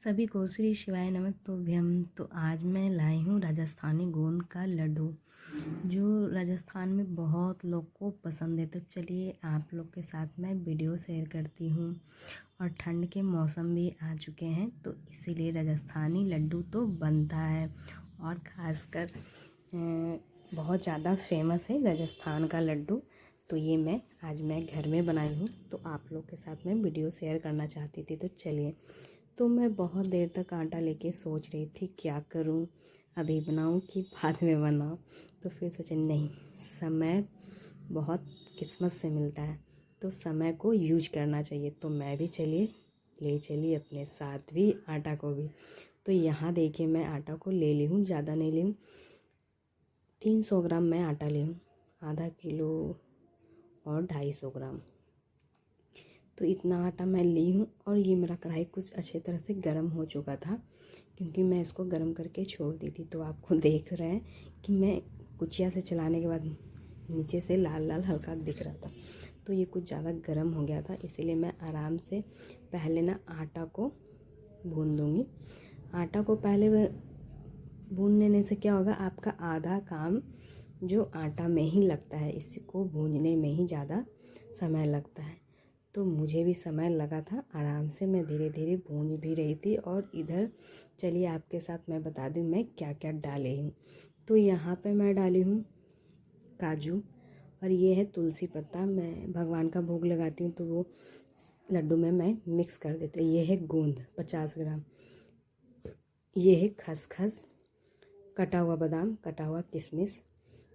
सभी को श्री शिवाय नमस्तुभ्यम। तो आज मैं लाई हूँ राजस्थानी गोंद का लड्डू, जो राजस्थान में बहुत लोग को पसंद है। तो चलिए आप लोग के साथ मैं वीडियो शेयर करती हूँ। और ठंड के मौसम भी आ चुके हैं, तो इसीलिए राजस्थानी लड्डू तो बनता है। और ख़ासकर बहुत ज़्यादा फेमस है राजस्थान का लड्डू। तो ये आज मैं घर में बनाई हूँ, तो आप लोग के साथ मैं वीडियो शेयर करना चाहती थी। तो चलिए, तो मैं बहुत देर तक आटा लेके सोच रही थी क्या करूं, अभी बनाऊं कि बाद में बनाऊं। तो फिर सोचा नहीं, समय बहुत किस्मत से मिलता है, तो समय को यूज करना चाहिए। तो मैं भी ले चली अपने साथ भी आटा को भी। तो यहाँ देखिए मैं आटा को ले ली हूँ, ज़्यादा नहीं ली हूँ, 300 ग्राम मैं आटा ली हूँ, आधा किलो और 250 ग्राम। तो इतना आटा मैं ली हूँ। और ये मेरा कढ़ाई कुछ अच्छे तरह से गर्म हो चुका था, क्योंकि मैं इसको गर्म करके छोड़ दी थी। तो आपको देख रहे हैं कि मैं कुचिया से चलाने के बाद नीचे से लाल लाल हल्का दिख रहा था। तो ये कुछ ज़्यादा गर्म हो गया था, इसीलिए मैं आराम से पहले ना आटा को भून दूँगी। आटा को पहले भून लेने से क्या होगा, आपका आधा काम जो आटा में ही लगता है, इसको भूनने में ही ज़्यादा समय लगता है। तो मुझे भी समय लगा था, आराम से मैं धीरे धीरे भून भी रही थी। और इधर चलिए आपके साथ मैं बता दूं मैं क्या क्या डाली हूँ। तो यहाँ पे मैं डाली हूँ काजू, और ये है तुलसी पत्ता। मैं भगवान का भोग लगाती हूँ, तो वो लड्डू में मैं मिक्स कर देती हूँ। ये है गोंद 50 ग्राम, ये है खसखस, कटा हुआ बादाम, कटा हुआ किशमिश।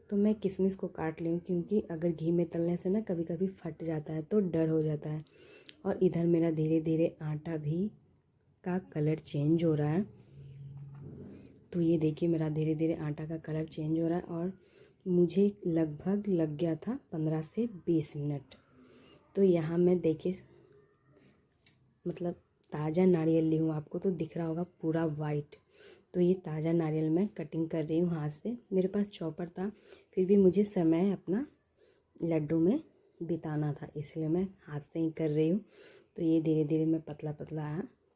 तो मैं किशमिश को काट ली हूँ, क्योंकि अगर घी में तलने से ना कभी कभी फट जाता है, तो डर हो जाता है। और इधर मेरा धीरे धीरे आटा भी का कलर चेंज हो रहा है। तो ये देखिए मेरा धीरे धीरे आटा का कलर चेंज हो रहा है, और मुझे लगभग लग गया था 15 से 20 मिनट। तो यहाँ मैं देखिए मतलब ताज़ा नारियल ली हूँ, आपको तो दिख रहा होगा पूरा वाइट। तो ये ताज़ा नारियल मैं कटिंग कर रही हूँ हाथ से। मेरे पास चॉपर था, फिर भी मुझे समय अपना लड्डू में बिताना था, इसलिए मैं हाथ से ही कर रही हूँ। तो ये धीरे धीरे मैं पतला पतला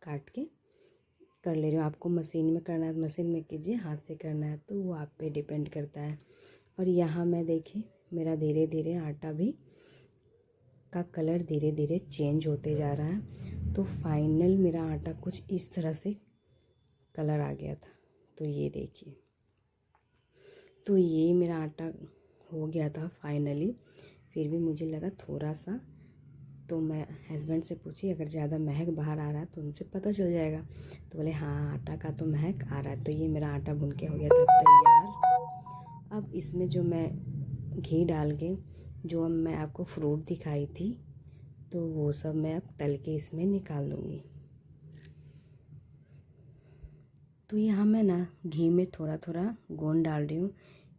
काट के कर ले रही हूँ। आपको मशीन में करना है मशीन में कीजिए, हाथ से करना है तो वो आप पे डिपेंड करता है। और यहाँ मैं देखिए मेरा धीरे धीरे आटा भी का कलर धीरे धीरे चेंज होते जा रहा है। तो फाइनल मेरा आटा कुछ इस तरह से कलर आ गया था। तो ये देखिए, तो ये मेरा आटा हो गया था फाइनली। फिर भी मुझे लगा थोड़ा सा, तो मैं हस्बैंड से पूछी अगर ज़्यादा महक बाहर आ रहा है तो उनसे पता चल जाएगा। तो बोले हाँ आटा का तो महक आ रहा है। तो ये मेरा आटा भुन के हो गया था तैयार। अब इसमें जो मैं घी डाल के जो अब मैं आपको फ्रूट दिखाई थी, तो वो सब मैं अब तल के इसमें निकाल दूँगी। तो यहाँ मैं ना घी में थोड़ा थोड़ा गोंद डाल रही हूँ।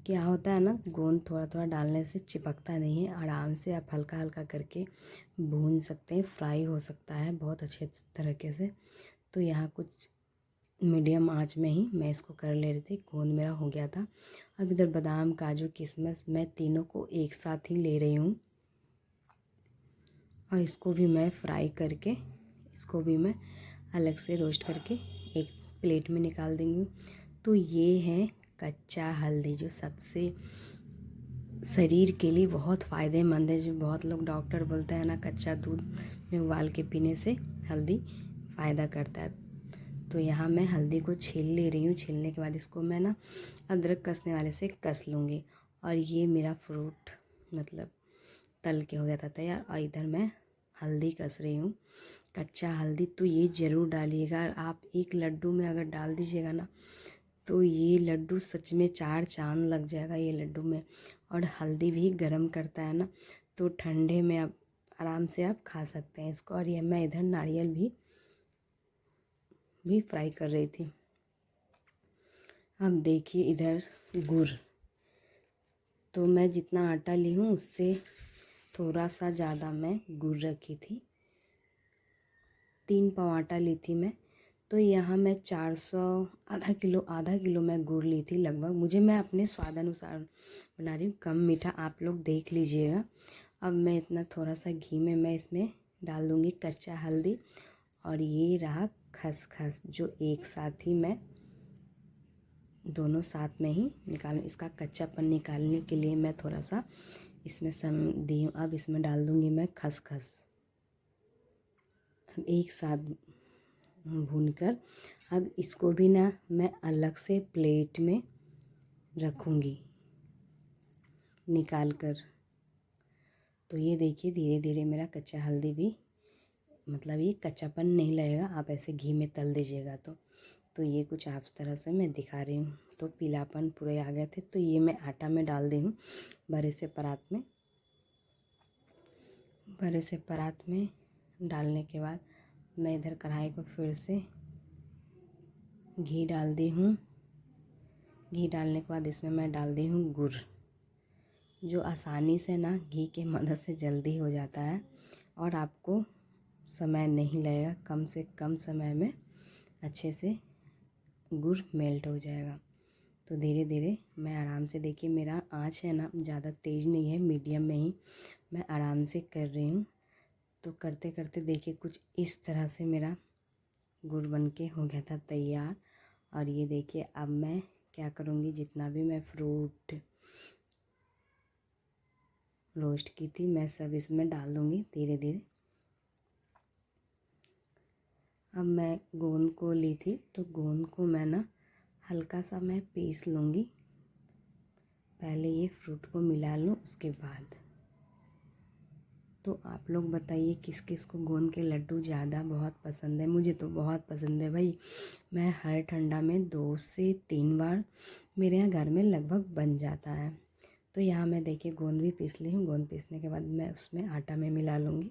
क्या होता है ना, गोंद थोड़ा थोड़ा डालने से चिपकता नहीं है, आराम से आप हल्का हल्का करके भून सकते हैं, फ्राई हो सकता है बहुत अच्छे तरीके से। तो यहाँ कुछ मीडियम आंच में ही मैं इसको कर ले रही थी। गोंद मेरा हो गया था। अब इधर बादाम काजू किशमिश मैं तीनों को एक साथ ही ले रही हूँ, और इसको भी मैं फ्राई करके इसको भी मैं अलग से रोस्ट करके एक प्लेट में निकाल देंगी। तो ये है कच्चा हल्दी, जो सबसे शरीर के लिए बहुत फ़ायदेमंद है। जो बहुत लोग डॉक्टर बोलते हैं ना, कच्चा दूध में उबाल के पीने से हल्दी फ़ायदा करता है। तो यहाँ मैं हल्दी को छील ले रही हूँ। छीलने के बाद इसको मैं ना अदरक कसने वाले से कस लूँगी। और ये मेरा फ्रूट मतलब तल के हो गया था तैयार। और इधर मैं हल्दी कस रही हूँ, कच्चा हल्दी। तो ये ज़रूर डालिएगा, आप एक लड्डू में अगर डाल दीजिएगा ना, तो ये लड्डू सच में 4 चांद लग जाएगा ये लड्डू में। और हल्दी भी गर्म करता है ना, तो ठंडे में आप आराम से आप खा सकते हैं इसको। और ये मैं इधर नारियल भी फ्राई कर रही थी। अब देखिए इधर गुड़, तो मैं जितना आटा ली हूँ उससे थोड़ा सा ज़्यादा मैं गुड़ रखी थी, 3 पाव आटा ली थी मैं। तो यहाँ मैं 400 आधा किलो मैं गुड़ ली थी लगभग। मैं अपने स्वाद अनुसार बना रही हूँ, कम मीठा आप लोग देख लीजिएगा। अब मैं इतना थोड़ा सा घी में मैं इसमें डाल दूँगी कच्चा हल्दी। और ये रहा खसखस, जो एक साथ ही मैं दोनों साथ में ही निकाल। इसका कच्चापन निकालने के लिए मैं थोड़ा सा इसमें सम दी हूँ। अब इसमें डाल दूँगी मैं खसखस। अब एक साथ भूनकर अब इसको भी ना मैं अलग से प्लेट में रखूँगी निकाल कर। तो ये देखिए धीरे धीरे मेरा कच्चा हल्दी भी, मतलब ये कच्चापन नहीं लगेगा, आप ऐसे घी में तल दीजिएगा तो ये कुछ आप तरह से मैं दिखा रही हूँ। तो पीलापन पूरे आ गए थे, तो ये मैं आटा में डाल दी हूँ बड़े से परात में। बड़े से परात में डालने के बाद मैं इधर कढ़ाई को फिर से घी डाल दी हूँ। घी डालने के बाद इसमें मैं डाल दी हूँ गुड़, जो आसानी से ना घी की मदद से जल्दी हो जाता है और आपको समय नहीं लगेगा। कम से कम समय में अच्छे से गुड़ मेल्ट हो जाएगा। तो धीरे धीरे मैं आराम से, देखिए मेरा आँच है ना ज़्यादा तेज़ नहीं है, मीडियम में ही मैं आराम से कर रही हूँ। तो करते करते देखिए कुछ इस तरह से मेरा गुड़ बनके हो गया था तैयार। और ये देखिए अब मैं क्या करूँगी, जितना भी मैं फ्रूट रोस्ट की थी मैं सब इसमें डाल दूँगी धीरे धीरे। अब मैं गोंद को ली थी, तो गोंद को मैं ना हल्का सा मैं पीस लूँगी। पहले ये फ्रूट को मिला लूँ उसके बाद। तो आप लोग बताइए किस किस को गोंद के लड्डू ज़्यादा बहुत पसंद है। मुझे तो बहुत पसंद है भाई। मैं हर ठंडा में 2 से 3 बार मेरे यहाँ घर में लगभग बन जाता है। तो यहाँ मैं देखिए गोंद भी पीस ली हूँ। गोंद पीसने के बाद मैं उसमें आटा में मिला लूँगी।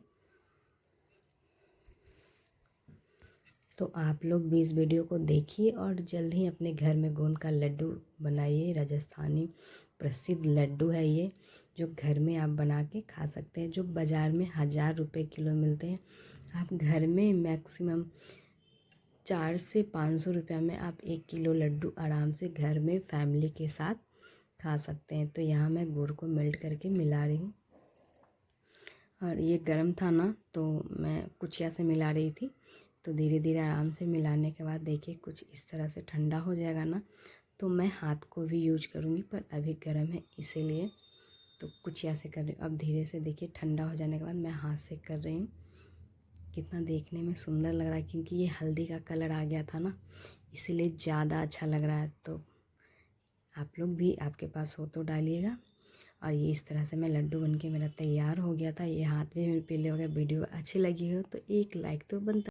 तो आप लोग भी इस वीडियो को देखिए और जल्द ही अपने घर में गोंद का लड्डू बनाइए। राजस्थानी प्रसिद्ध लड्डू है ये, जो घर में आप बना के खा सकते हैं। जो बाज़ार में 1000 रुपये किलो मिलते हैं, आप घर में मैक्सिमम 400 से 500 रुपया में आप 1 किलो लड्डू आराम से घर में फैमिली के साथ खा सकते हैं। तो यहाँ मैं गुड़ को मेल्ट करके मिला रही हूँ और ये गर्म था ना, तो मैं कुचिया से मिला रही थी। तो धीरे धीरे आराम से मिलाने के बाद देखिए कुछ इस तरह से ठंडा हो जाएगा ना, तो मैं हाथ को भी यूज करूँगी, पर अभी गर्म है इसीलिए तो कुचिया से कर रही हूँ। अब धीरे से देखिए ठंडा हो जाने के बाद मैं हाथ से कर रही हूँ। कितना देखने में सुंदर लग रहा है, क्योंकि ये हल्दी का कलर आ गया था ना, इसीलिए ज़्यादा अच्छा लग रहा है। तो आप लोग भी, आपके पास हो तो डालिएगा। और ये इस तरह से मैं लड्डू बनके मेरा तैयार हो गया था। ये हाथ भी मेरे पीले हो गया। वीडियो अच्छी लगी हो तो एक लाइक तो बनता